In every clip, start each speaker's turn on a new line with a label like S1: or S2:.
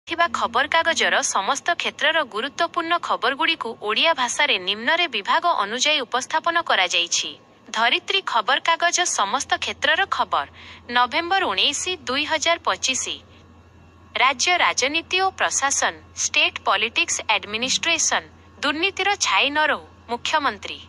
S1: ଥିବା ଖବରକାଗଜର ସମସ୍ତ କ୍ଷେତ୍ରର ଗୁରୁତ୍ୱପୂର୍ଣ୍ଣ ଖବରଗୁଡ଼ିକୁ ଓଡ଼ିଆ ଭାଷାରେ ନିମ୍ନରେ ବିଭାଗ ଅନୁଯାୟୀ ଉପସ୍ଥାପନ କରାଯାଇଛି। ଧରିତ୍ରୀ ଖବରକାଗଜ ସମସ୍ତ କ୍ଷେତ୍ରର ଖବର। ନଭେମ୍ବର 19, 2025। ରାଜ୍ୟ ରାଜନୀତି ଓ ପ୍ରଶାସନ, ଷ୍ଟେଟ୍ ପଲିଟିକ୍ସ ଆଡମିନିଷ୍ଟ୍ରେସନ। ଦୁର୍ନୀତିର ଛାଇ ନ ରହୁ, ମୁଖ୍ୟମନ୍ତ୍ରୀ।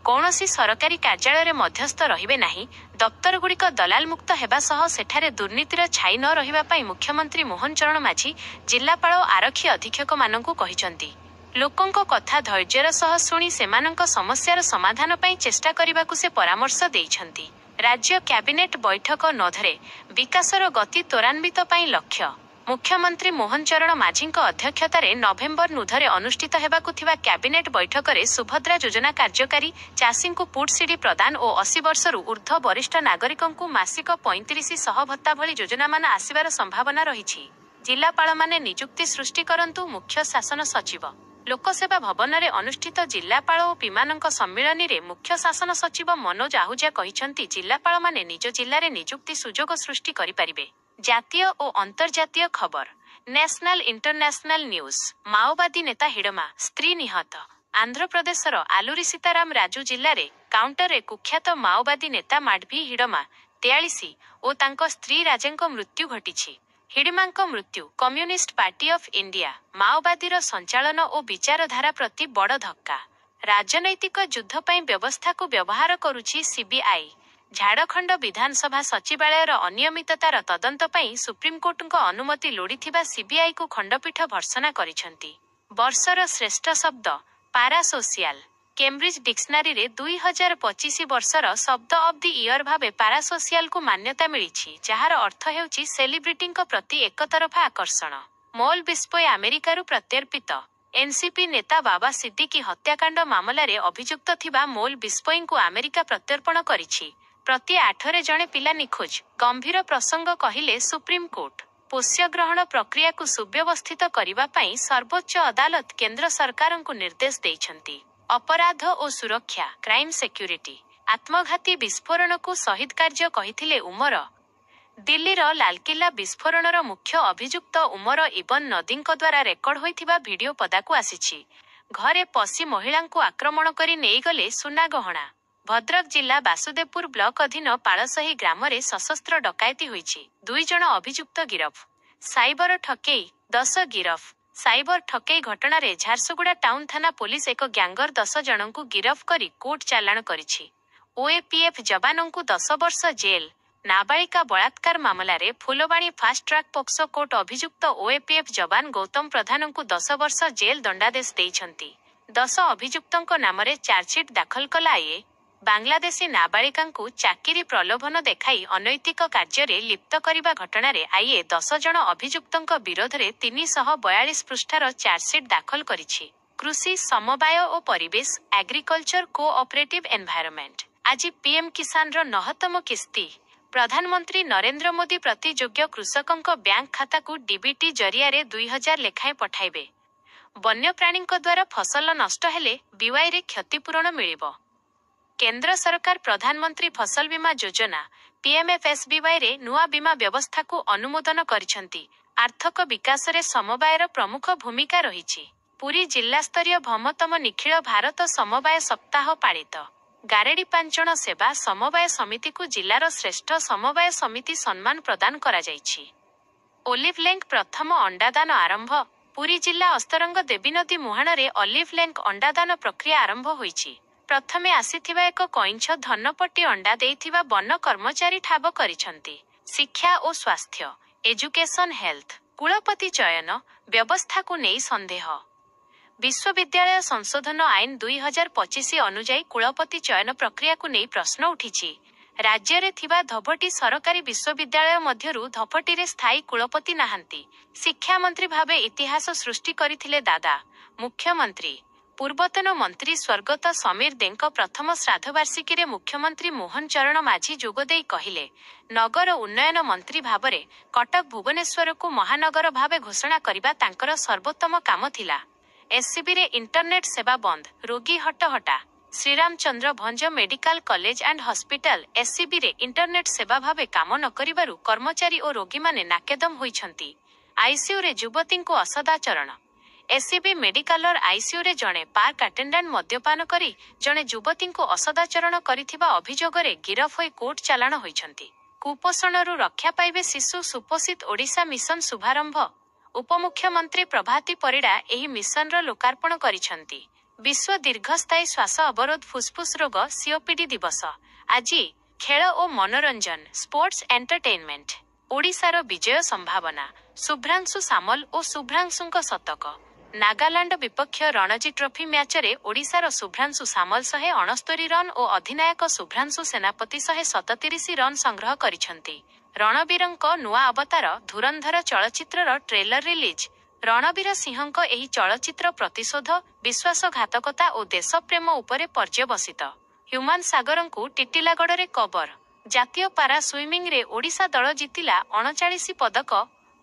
S1: କୌଣସି ସରକାରୀ କାର୍ଯ୍ୟାଳୟରେ ମଧ୍ୟସ୍ଥ ରହିବେ ନାହିଁ। ଦପ୍ତରଗୁଡ଼ିକ ଦଲାଲମୁକ୍ତ ହେବା ସହ ସେଠାରେ ଦୁର୍ନୀତିର ଛାଇ ନ ରହିବା ପାଇଁ ମୁଖ୍ୟମନ୍ତ୍ରୀ ମୋହନ ଚରଣ ମାଝୀ ଜିଲ୍ଲାପାଳ ଓ ଆରକ୍ଷୀ ଅଧୀକ୍ଷକମାନଙ୍କୁ କହିଛନ୍ତି। ଲୋକଙ୍କ କଥା ଧୈର୍ଯ୍ୟର ସହ ଶୁଣି ସେମାନଙ୍କ ସମସ୍ୟାର ସମାଧାନ ପାଇଁ ଚେଷ୍ଟା କରିବାକୁ ସେ ପରାମର୍ଶ ଦେଇଛନ୍ତି। ରାଜ୍ୟ କ୍ୟାବିନେଟ୍ ବୈଠକ 9ରେ ବିକାଶର ଗତି ତ୍ୱରାନ୍ୱିତ ପାଇଁ ଲକ୍ଷ୍ୟ। ମୁଖ୍ୟମନ୍ତ୍ରୀ ମୋହନ ଚରଣ ମାଝୀଙ୍କ ଅଧ୍ୟକ୍ଷତାରେ ନଭେମ୍ବର 9ରେ ଅନୁଷ୍ଠିତ ହେବାକୁ ଥିବା କ୍ୟାବିନେଟ୍ ବୈଠକରେ ସୁଭଦ୍ରା ଯୋଜନା କାର୍ଯ୍ୟକାରୀ, ଚାଷୀଙ୍କୁ ପୁଡ୍‌ସିଡି ପ୍ରଦାନ ଓ 80 ବର୍ଷରୁ ଉର୍ଦ୍ଧ୍ୱ ବରିଷ୍ଠ ନାଗରିକଙ୍କୁ ମାସିକ 3500 ଭତ୍ତା ଭଳି ଯୋଜନାମାନ ଆସିବାର ସମ୍ଭାବନା ରହିଛି। ଜିଲ୍ଲାପାଳମାନେ ନିଯୁକ୍ତି ସୃଷ୍ଟି କରନ୍ତୁ। ମୁଖ୍ୟ ଶାସନ ସଚିବ। ଲୋକସେବା ଭବନରେ ଅନୁଷ୍ଠିତ ଜିଲ୍ଲାପାଳ ଓ ପିମାନଙ୍କ ସମ୍ମିଳନୀରେ ମୁଖ୍ୟ ଶାସନ ସଚିବ ମନୋଜ ଆହୁଜା କହିଛନ୍ତି, ଜିଲ୍ଲାପାଳମାନେ ନିଜ ଜିଲ୍ଲାରେ ନିଯୁକ୍ତି ସୁଯୋଗ ସୃଷ୍ଟି କରିପାରିବେ। ଜାତୀୟ ଓ ଅନ୍ତର୍ଜାତୀୟ ଖବର। National international news. ମାଓବାଦୀ ନେତା ହିଡମା, ସ୍ତ୍ରୀ ନିହତ। ଆନ୍ଧ୍ରପ୍ରଦେଶର ଆଲୁରି ସୀତାରାମ ରାଜୁ ଜିଲ୍ଲାରେ କାଉଣ୍ଟରରେ କୁଖ୍ୟାତ ମାଓବାଦୀ ନେତା ମାଡଭି ହିଡମା, 43 ଓ ତାଙ୍କ ସ୍ତ୍ରୀ ରାଜେଙ୍କ ମୃତ୍ୟୁ ଘଟିଛି। ହିଡମାଙ୍କ ମୃତ୍ୟୁ କମ୍ୟୁନିଷ୍ଟ ପାର୍ଟି ଅଫ୍ ଇଣ୍ଡିଆ, ମାଓବାଦୀର ସଞ୍ଚାଳନ ଓ ବିଚାରଧାରା ପ୍ରତି ବଡ଼ ଧକ୍କା। ରାଜନୈତିକ ଯୁଦ୍ଧ ପାଇଁ ବ୍ୟବସ୍ଥାକୁ ବ୍ୟବହାର କରୁଛି ସିବିଆଇ। ଝାଡ଼ଖଣ୍ଡ ବିଧାନସଭା ସଚିବାଳୟର ଅନିୟମିତତାର ତଦନ୍ତ ପାଇଁ ସୁପ୍ରିମକୋର୍ଟଙ୍କ ଅନୁମତି ଲୋଡ଼ିଥିବା ସିବିଆଇକୁ ଖଣ୍ଡପୀଠ ଭର୍ତ୍ସନା କରିଛନ୍ତି। ବର୍ଷର ଶ୍ରେଷ୍ଠ ଶବ୍ଦ, ପାରାସୋସିଆଲ। କେମ୍ବ୍ରିଜ ଡିକ୍ସନାରୀରେ 2025 ବର୍ଷର ଶବ୍ଦ ଅଫ୍ ଦି ଇୟର ଭାବେ ପାରାସୋସିଆଲକୁ ମାନ୍ୟତା ମିଳିଛି, ଯାହାର ଅର୍ଥ ହେଉଛି ସେଲିବ୍ରିଟିଙ୍କ ପ୍ରତି ଏକତରଫା ଆକର୍ଷଣ। ମୌଲ ବିସ୍ପୋୟ ଆମେରିକାରୁ ପ୍ରତ୍ୟର୍ପିତ। ଏନସିପି ନେତା ବାବା ସିଦ୍ଦିକି ହତ୍ୟାକାଣ୍ଡ ମାମଲାରେ ଅଭିଯୁକ୍ତ ଥିବା ମୌଲ ବିସ୍ପୋୟଙ୍କୁ ଆମେରିକା ପ୍ରତ୍ୟର୍ପଣ କରିଛି। ପ୍ରତି 8ରେ ଜଣେ ପିଲା ନିଖୋଜ। ଗମ୍ଭୀର ପ୍ରସଙ୍ଗ କହିଲେ ସୁପ୍ରିମକୋର୍ଟ। ପୋଷ୍ୟଗ୍ରହଣ ପ୍ରକ୍ରିୟାକୁ ସୁବ୍ୟବସ୍ଥିତ କରିବା ପାଇଁ ସର୍ବୋଚ୍ଚ ଅଦାଲତ କେନ୍ଦ୍ର ସରକାରଙ୍କୁ ନିର୍ଦ୍ଦେଶ ଦେଇଛନ୍ତି। ଅପରାଧ ଓ ସୁରକ୍ଷା, କ୍ରାଇମ ସେକ୍ୟୁରିଟି। ଆତ୍ମଘାତୀ ବିସ୍ଫୋରଣକୁ ଶହୀଦ କାର୍ଯ୍ୟ କହିଥିଲେ ଉମର। ଦିଲ୍ଲୀର ଲାଲକିଲ୍ଲା ବିସ୍ଫୋରଣର ମୁଖ୍ୟ ଅଭିଯୁକ୍ତ ଉମର ଇବନ ନଦୀଙ୍କ ଦ୍ୱାରା ରେକର୍ଡ ହୋଇଥିବା ଭିଡିଓ ପଦାକୁ ଆସିଛି। ଘରେ ପଶି ମହିଳାଙ୍କୁ ଆକ୍ରମଣ କରି ନେଇଗଲେ ସୁନା ଗହଣା। ଭଦ୍ରକ ଜିଲ୍ଲା ବାସୁଦେବପୁର ବ୍ଲକ ଅଧୀନ ପାଳସାହି ଗ୍ରାମରେ ସଶସ୍ତ୍ର ଡକାୟତି ହୋଇଛି। 2 ଜଣ ଅଭିଯୁକ୍ତ ଗିରଫ। ସାଇବର ଠକେଇ, 10 ଗିରଫ। ସାଇବର ଠକେଇ ଘଟଣାରେ ଝାରସୁଗୁଡ଼ା ଟାଉନ ଥାନା ପୋଲିସ ଏକ ଗ୍ୟାଙ୍ଗର 10 ଜଣଙ୍କୁ ଗିରଫ କରି କୋର୍ଟ ଚାଲାଣ କରିଛି। ଓଏପିଏଫ୍ ଯବାନଙ୍କୁ 10 ବର୍ଷ ଜେଲ୍। ନାବାଳିକା ବଳାତ୍କାର ମାମଲାରେ Phulbani fast track POCSO court ଅଭିଯୁକ୍ତ ଓଏପିଏଫ୍ ଯବାନ ଗୌତମ ପ୍ରଧାନଙ୍କୁ 10 ବର୍ଷ ଜେଲ୍ ଦଣ୍ଡାଦେଶ ଦେଇଛନ୍ତି। 10 ଅଭିଯୁକ୍ତଙ୍କ ନାମରେ ଚାର୍ଜସିଟ୍ ଦାଖଲ କଲା ଆଇଏ। ବାଂଲାଦେଶୀ ନାବାଳିକାଙ୍କୁ ଚାକିରି ପ୍ରଲୋଭନ ଦେଖାଇ ଅନୈତିକ କାର୍ଯ୍ୟରେ ଲିପ୍ତ କରିବା ଘଟଣାରେ ଆଇଏ 10 ଜଣ ଅଭିଯୁକ୍ତଙ୍କ ବିରୋଧରେ 342 ପୃଷ୍ଠାର ଚାର୍ଜସିଟ୍ ଦାଖଲ କରିଛି। କୃଷି ସମବାୟ ଓ ପରିବେଶ, ଆଗ୍ରିକଲଚର କୋଅପରେଟିଭ ଏନଭାୟରମେଣ୍ଟ। ଆଜି ପିଏମ କିଷାନର 9ତମ କିସ୍ତି। ପ୍ରଧାନମନ୍ତ୍ରୀ ନରେନ୍ଦ୍ର ମୋଦି ପ୍ରତି ଯୋଗ୍ୟ କୃଷକଙ୍କ ବ୍ୟାଙ୍କ ଖାତାକୁ ଡିବିଟି ଜରିଆରେ 2000 ଲେଖାଏଁ ପଠାଇବେ। ବନ୍ୟପ୍ରାଣୀଙ୍କ ଦ୍ୱାରା ଫସଲ ନଷ୍ଟ ହେଲେ ବିୱାଇରେ କ୍ଷତିପୂରଣ ମିଳିବ। କେନ୍ଦ୍ର ସରକାର ପ୍ରଧାନମନ୍ତ୍ରୀ ଫସଲ ବୀମା ଯୋଜନା ପିଏମଏଫଏସବିୱାଇରେ ନୂଆ ବୀମା ବ୍ୟବସ୍ଥାକୁ ଅନୁମୋଦନ କରିଛନ୍ତି। ଆର୍ଥିକ ବିକାଶରେ ସମବାୟର ପ୍ରମୁଖ ଭୂମିକା ରହିଛି। ପୁରୀ ଜିଲ୍ଲାସ୍ତରୀୟ 9ତମ ନିଖିଳ ଭାରତ ସମବାୟ ସପ୍ତାହ ପାଳିତ। ଗାରେଡି ପାଞ୍ଚଣ ସେବା ସମବାୟ ସମିତିକୁ ଜିଲ୍ଲାର ଶ୍ରେଷ୍ଠ ସମବାୟ ସମିତି ସମ୍ମାନ ପ୍ରଦାନ କରାଯାଇଛି। ଓଲିଭ ଲେଙ୍କ ପ୍ରଥମ ଅଣ୍ଡାଦାନ ଆରମ୍ଭ। ପୁରୀ ଜିଲ୍ଲା ଅସ୍ତରଙ୍ଗ ଦେବୀନଦୀ ମୁହାଣରେ ଅଲିଭ ଲେଙ୍କ ଅଣ୍ଡାଦାନ ପ୍ରକ୍ରିୟା ଆରମ୍ଭ ହୋଇଛି। ପ୍ରଥମେ ଆସିଥିବା ଏକ କଇଁଛ ଧନପଟି ଅଣ୍ଡା ଦେଇଥିବା ବନ କର୍ମଚାରୀ ଠାବ କରିଛନ୍ତି। ଶିକ୍ଷା ଓ ସ୍ୱାସ୍ଥ୍ୟ, ଏଜୁକେସନ ହେଲ୍ଥ। କୁଳପତି ଚୟନ ବ୍ୟବସ୍ଥାକୁ ନେଇ ସନ୍ଦେହ। ବିଶ୍ୱବିଦ୍ୟାଳୟ ସଂଶୋଧନ ଆଇନ 2025 ଅନୁଯାୟୀ କୁଳପତି ଚୟନ ପ୍ରକ୍ରିୟାକୁ ନେଇ ପ୍ରଶ୍ନ ଉଠିଛି। ରାଜ୍ୟରେ ଥିବା ଧୋବଟି ସରକାରୀ ବିଶ୍ୱବିଦ୍ୟାଳୟ ମଧ୍ୟରୁ ଧୋବଟିରେ ସ୍ଥାୟୀ କୁଳପତି ନାହାନ୍ତି। ଶିକ୍ଷାମନ୍ତ୍ରୀ ଭାବେ ଇତିହାସ ସୃଷ୍ଟି କରିଥିଲେ ଦାଦା। ମୁଖ୍ୟମନ୍ତ୍ରୀ। ପୂର୍ବତନ ମନ୍ତ୍ରୀ ସ୍ୱର୍ଗତ ସମୀର ଦେଙ୍କ ପ୍ରଥମ ଶ୍ରାଦ୍ଧବାର୍ଷିକୀରେ ମୁଖ୍ୟମନ୍ତ୍ରୀ ମୋହନ ଚରଣ ମାଝୀ ଯୋଗଦେଇ କହିଲେ, ନଗର ଉନ୍ନୟନ ମନ୍ତ୍ରୀ ଭାବରେ କଟକ ଭୁବନେଶ୍ୱରକୁ ମହାନଗର ଭାବେ ଘୋଷଣା କରିବା ତାଙ୍କର ସର୍ବୋତ୍ତମ କାମ ଥିଲା। ଏସସିବିରେ ଇଣ୍ଟରନେଟ୍ ସେବା ବନ୍ଦ, ରୋଗୀ ହଟହଟା। Shriramchandra Bhanj medical college and hospital ଏସସିବିରେ ଇଣ୍ଟରନେଟ୍ ସେବା ଭାବେ କାମ ନ କରିବାରୁ କର୍ମଚାରୀ ଓ ରୋଗୀମାନେ ନାକେଦମ ହୋଇଛନ୍ତି। आईसीयू रे युवतीଙ୍କୁ ଅସଦାଚରଣ। एससीबी मेडिकलर आईसीयू रे जणे पार्क अटेंडेंट मद्यपान करी जणे युवतीଙ୍କୁ ଅସଦାଚରଣ କରିଥିବା ଅଭିଯୋଗରେ ଗିରଫ ହୋଇ କୋର୍ଟ ଚାଲାଣ ହୋଇଛନ୍ତି। कुपोषणରୁ ରକ୍ଷା ପାଇବେ ଶିଶୁ ସୁପୋଷିତ ଓଡ଼ିଶା ମିଶନ ଶୁଭାରମ୍ଭ। उपमुख्यमंत्री प्रभाती परिड़ा ଏହି ମିଶନର ଲୋକାର୍ପଣ କରିଛନ୍ତି। विश्व दीर्घस्थायी श्वास अवरोध फुसफुस रोग सीओपीडी दिवस आज। खेल और मनोरंजन स्पोर्ट्स एंटरटेनमेंट ओडिशार विजय संभावना शुभ्रांशु सामल और शुभ्रांशुଙ୍କ शतक। नागालैंड विपक्ष रणजी ट्रॉफी मैच रे ओडिशार शुभ्रांशु सामल 169 रन और अधिनायक शुभ्रांशु सेनापति 137 रन संग्रह करिसंती। रणबीरଙ୍କ नुआ अवतार धुरंधर चलचित्रर ट्रेलर रिलीज। रणबीर सिंहଙ୍କ ଏହି ଚଳଚ୍ଚିତ୍ର ପ୍ରତିଶୋଧ ବିଶ୍ୱାସଘାତକତା ଓ ଦେଶପ୍ରେମ ଉପରେ ପର୍ଯ୍ୟବସିତ। ହ୍ୟୁମାନ ସାଗରଙ୍କୁ ଟିଟିଲାଗଡ଼ରେ କବର। ଜାତୀୟ ପାରା ସୁଇମିଂରେ ଓଡ଼ିଶା ଦଳ ଜିତିଲା 39 ପଦକ।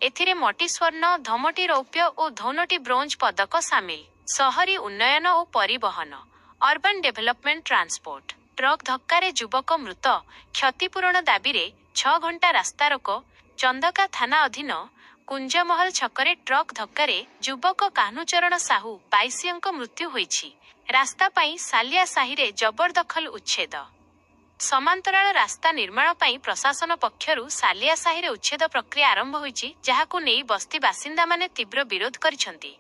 S1: ଏଥିରେ ମୋଟି ସ୍ୱର୍ଣ୍ଣ, ଧମଟି ରୌପ୍ୟ ଓ 12ଟି ବ୍ରୋଞ୍ଜ ପଦକ ସାମିଲ। ସହରୀ ଉନ୍ନୟନ ଓ ପରିବହନ ଅର୍ବାନ ଡେଭଲପମେଣ୍ଟ ଟ୍ରାନ୍ସପୋର୍ଟ। ଟ୍ରକ୍ ଧକ୍କାରେ ଯୁବକ ମୃତ, କ୍ଷତିପୂରଣ ଦାବିରେ 6 ଘଣ୍ଟା ରାସ୍ତାରୋକ। ଚନ୍ଦକା ଥାନା ଅଧୀନ କୁଞ୍ଜମହଲ ଛକରେ ଟ୍ରକ୍ ଧକ୍କାରେ ଯୁବକ କାହ୍ନୁଚରଣ ସାହୁ 22ଙ୍କ ମୃତ୍ୟୁ ହୋଇଛି। ରାସ୍ତା ପାଇଁ ସାଲିଆ ସାହିରେ ଜବରଦଖଲ ଉଚ୍ଛେଦ। ସମାନ୍ତରାଳ ରାସ୍ତା ନିର୍ମାଣ ପାଇଁ ପ୍ରଶାସନ ପକ୍ଷରୁ ସାଲିଆ ସାହିରେ ଉଚ୍ଛେଦ ପ୍ରକ୍ରିୟା ଆରମ୍ଭ ହୋଇଛି, ଯାହାକୁ ନେଇ ବସ୍ତି ବାସିନ୍ଦାମାନେ ତୀବ୍ର ବିରୋଧ କରିଛନ୍ତି।